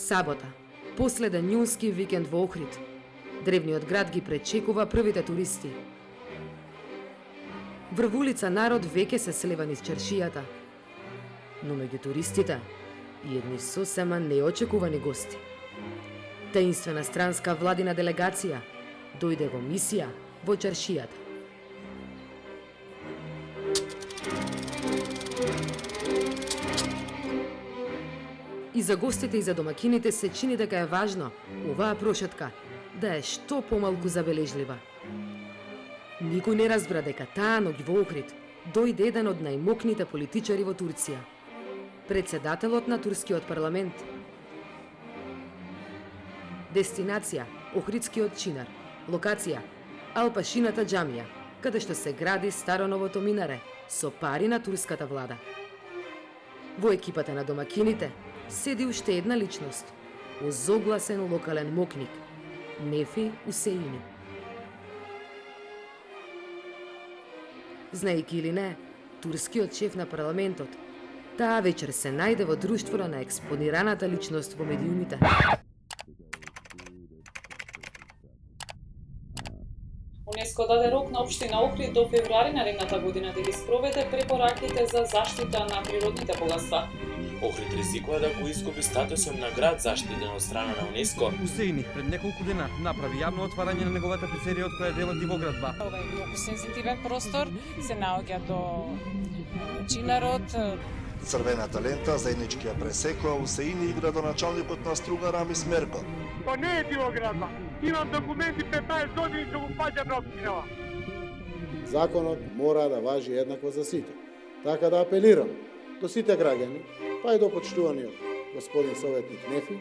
Сабота, последен јунски викенд во Охрид. Древниот град ги пречекува првите туристи. Врв улица народ веќе се слева низ чаршијата. Но меѓу туристите и едни сосема неочекувани гости. Таинствена странска владина делегација дојде во мисија во чаршијата. И за гостите и за домакините се чини дека е важно оваа прошетка да е што помалку забележлива. Никој не разбра дека таа ноќ во Охрид дојде еден од најмокните политичари во Турција, председателот на турскиот парламент. Дестинација Охридскиот чинар, локација Алпашината џамија, каде што се гради староновото минаре со пари на турската влада. Во екипата на домакините седи уште една личност, озогласен локален мокник, Нефи Усеини. Знаејќи или не, турскиот шеф на парламентот таа вечер се најде во друштвото на експонираната личност во медиумите. УНЕСКО даде рок на општина Охрид до февруари наредната година да ги спроведе препораките за заштита на природните богатства. Охрид ризикува да го изгуби статусот на град заштитен од страна на УНЕСКО. Усеини пред неколку дена направи јавно отварање на неговата пицерија од која е дел од Дивоградба. Ова е многу сензитивен простор, се наоѓа до чинарот. Црвената лента заеднички ја пресекува Усеини и градоначалникот на Струга Рамис Мерко. То не е Дивоградба. Имам документи 15 години што го паѓам на општинава. Законот мора да важи еднакво за сите. Така да апелирам до сите граѓани, па и до почитуваниот господин советник Нефи,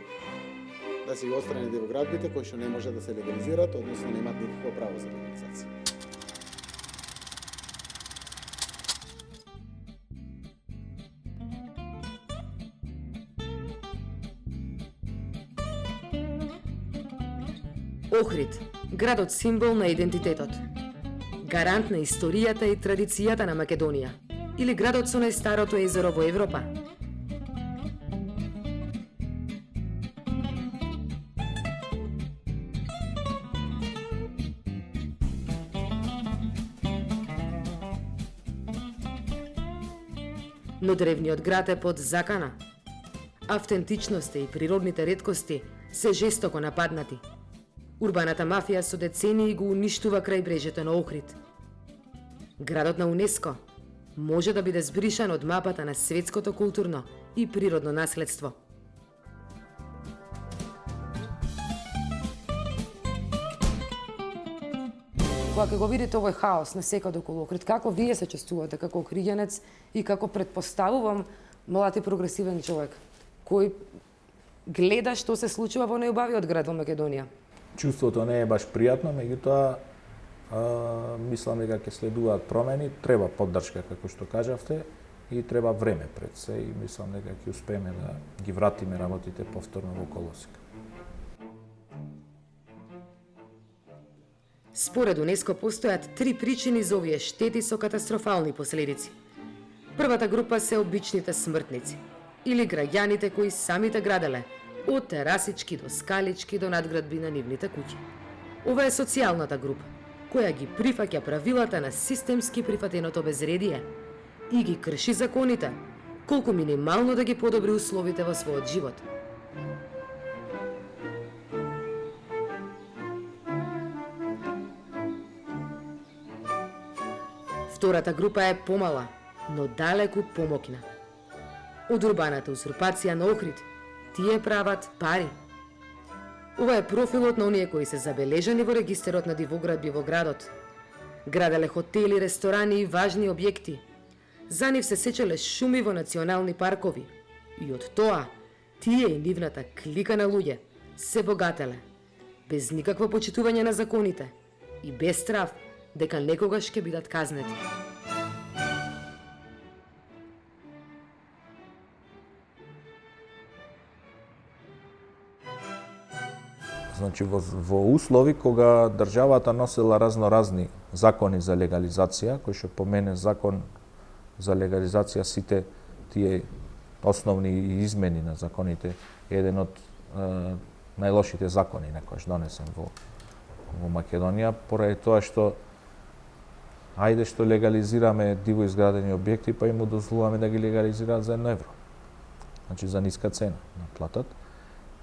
да си отстрани дивоградбите кои што не може да се легализираат, односно немаат никакво право за легализација. Охрид, градот символ на идентитетот. Гарант на историјата и традицијата на Македонија. Или градот со најстарото езеро во Европа. Но древниот град е под закана. Автентичноста и природните реткости се жестоко нападнати. Урбаната мафија со децении го уништува крајбрежјето на Охрид. Градот на УНЕСКО може да биде збришан од мапата на светското културно и природно наследство. Кога ќе го видите овој хаос на секаде околу Охрид, како вие се чувствувате како охриѓанец и како предпоставувам млад и прогресивен човек кој гледа што се случува во најубавиот град во Македонија? Чувството не е баш пријатно, меѓутоа мислам дека ќе следуваат промени, треба поддршка како што кажавте и треба време пред се и мислам дека ќе успееме да ги вратиме работите повторно во колосек. Според УНЕСКО постојат 3 причини за овие штети со катастрофални последици. Првата група се обичните смртници или граѓаните кои самите граделе, од терасички до скалички до надградби на нивните куќи. Ова е социјалната група, која ги прифаќа правилата на системски прифатеното безредие и ги крши законите, колку минимално да ги подобри условите во својот живот. Втората група е помала, но далеку помоќна. Од урбаната узурпација на Охрид, тие прават пари. Ова е профилот на оние кои се забележани во регистерот на дивоградби во градот. Граделе хотели, ресторани и важни објекти. За нив се сечеле шуми во национални паркови. И од тоа, тие и нивната клика на луѓе се богателе. Без никакво почитување на законите и без страв дека некогаш ќе бидат казнети. Значи во услови кога државата носела разноразни закони за легализација, кој што помене закон за легализација сите тие основни измени на законите, еден од најлошите закони некојаш донесен во Македонија, поради тоа што ајде што легализираме диво изградени објекти, па им дозволуваме да ги легализираат за 1 евро. Значи за ниска цена на платат.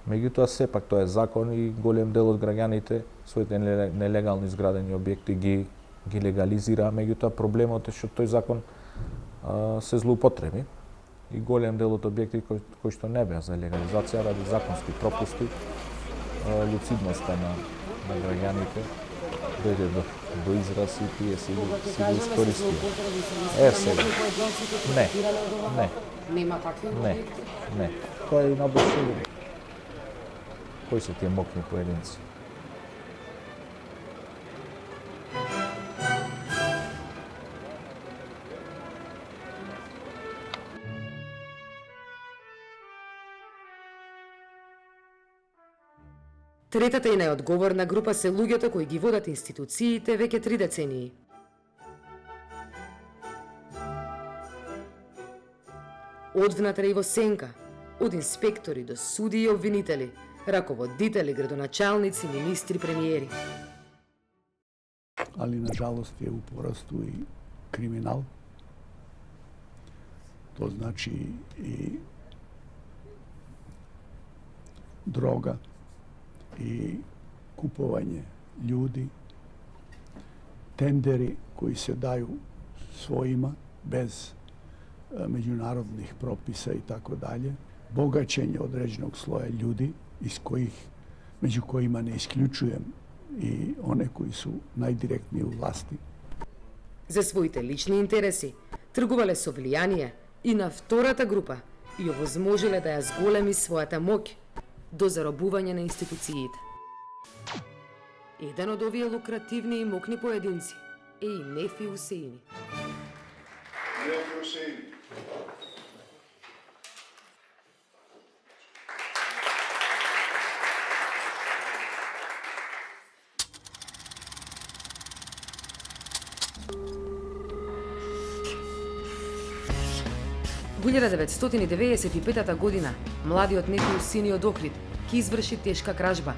Меѓутоа сепак тоа е закон и голем дел од граѓаните своите нелегално изградени објекти ги легализира, меѓутоа проблемот е што тој закон се злоупотреби и голем дел од објекти кои што не беа за легализација ради законски пропусти, луцидноста на граѓаните дојде до израз и тие си го искористија. Сега. Не. Нема такви објекти? Не. Тоа е набршувано. Кои се тие мокни поединци? Третата и најодговорна група се луѓето кои ги водат институциите веќе 3 децении. Од внатре и во сенка, од инспектори до суди и обвинители, раководители, градоначалници, министри, премиери. Ali nažalost je u porastu i kriminal. To znači i droga i kupovanje ljudi, tenderi koji se daju svojima bez međunarodnih propisa i tako dalje, bogaćenje određenog sloja ljudi među kojima ne isključujem i one koji su najdirektniji u vlasti. За своите лични интереси тргувале со влијание и на втората група и овозможиле да ја зголеми својата моќ до заробување на институциите. Еден од овие лукративни и мокни поединци е и Нефи Усеини. Во 1995 година, младиот Нефи Усеини од Охрид ќе изврши тешка кражба.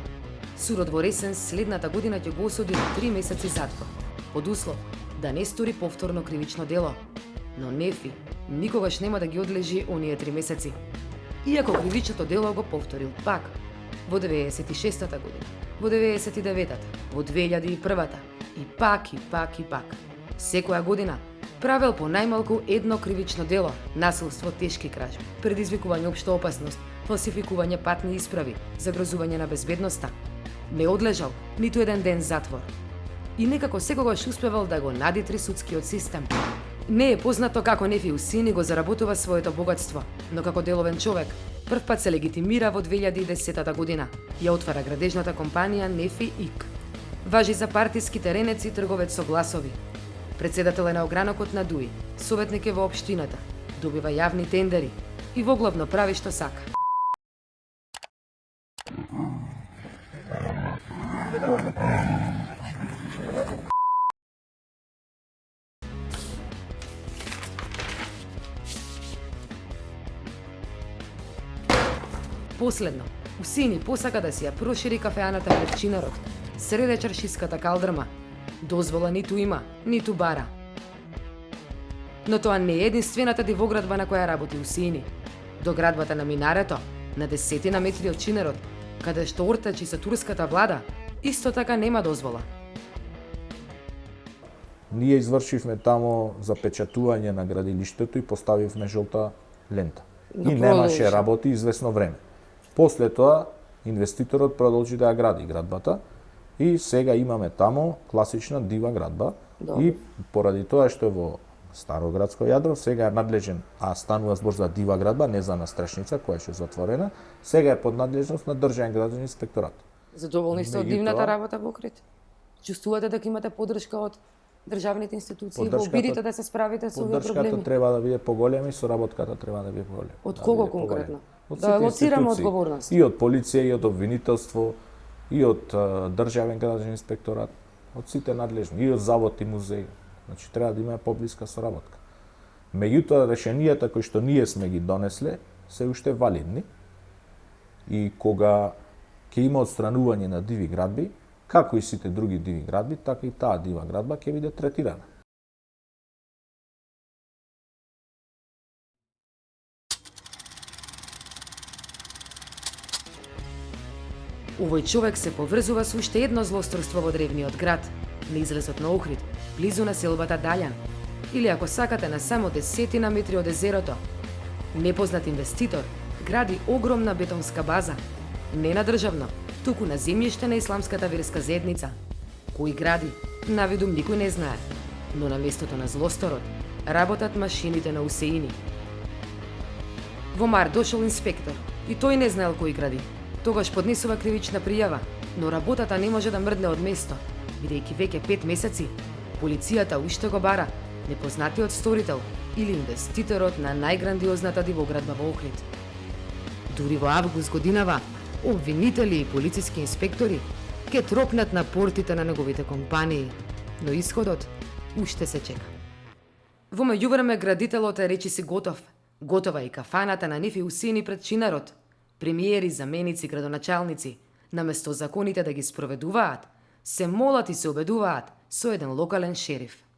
Судот во Ресен следната година ќе го осуди на 3 месеци затвор, под услов да не стори повторно кривично дело. Но Нефи никогаш нема да ги одлежи оние 3 месеци. Иако кривичното дело го повторил пак во 96-та година, во 99-та, во 2001-та и пак и пак и пак. Секоја година правел по најмалку едно кривично дело, насилство, тешки кражби, предизвикување општа опасност, фалсификување патни исправи, загрозување на безбедноста. Не одлежал ниту еден ден затвор. И некако секогаш успевал да го надитри судскиот систем. Не е познато како Нефи Усеини го заработува своето богатство, но како деловен човек, прв пат се легитимира во 2010 година. Ја отвара градежната компанија Нефи ИК. Важи за партиски теренец и трговец со гласови. Председател е на огранокот на ДУИ, советник е во општината, добива јавни тендери и воглавно прави што сака. Последно, Усеини посака да си ја прошири кафеаната пред Чинарот, среде чаршиската калдрма. Дозвола ниту има, ниту бара. Но тоа не е единствената дивоградба на која работи Усеини. До градбата на Минарето, на 10 метри од Чинерот, каде што ортачи со турската влада, исто така нема дозвола. Ние извршивме тамо запечатување на градилиштето и поставивме жолта лента. И немаше работи извесно време. После тоа, инвеститорот продолжи да ја гради градбата и сега имаме тамо класична дива градба. И поради тоа што е во Староградско јадро, сега е надлежен, а станува збор за дива градба, не за настрешница, која ќе е затворена, сега е под надлежност на Државен градски инспекторат. Задоволни сте од дивната работа во Охрид? Чувствувате дека имате поддршка од државните институции во обидите да се справите со овие проблеми? Поддршката треба да биде поголема и соработката треба да биде поголема. Од кого конкретно? Да лоцираме одговорност. И од полиција, и од обвинителство, и од Државен градски инспекторат, од сите надлежни, и од завод и музеј. Значи треба да има поблиска соработка. Меѓутоа решенијата кои што ние сме ги донесле се уште валидни и кога ќе има отстранување на диви градби, како и сите други диви градби, така и таа дива градба ќе биде третирана. Овој човек се поврзува со уште едно злосторство во древниот град, на излезот на Охрид, близу на селбата Далјан, или ако сакате на само 10 метри од езерото. Непознат инвеститор гради огромна бетонска база, не на државно, туку на земјиште на исламската верска заедница. Кој гради, навидум никој не знае, но на местото на злосторот работат машините на Усеини. Во мар дошол инспектор и тој не знаел кој гради. Тогаш поднесува кривична пријава, но работата не може да мрдне од место, бидејќи веќе 5 месеци полицијата уште го бара непознатиот сторител или инвеститорот на најграндиозната дивоградба во Охрид. Дури во август годинава, обвинители и полициски инспектори ќе тропнат на портите на неговите компании, но исходот уште се чека. Во меѓувреме градителот е речиси готов. Готова и кафаната на Нефи Усени пред чинарот. Премиери, заменици, градоначалници, наместо законите да ги спроведуваат, се молат и се обедуваат со еден локален шериф.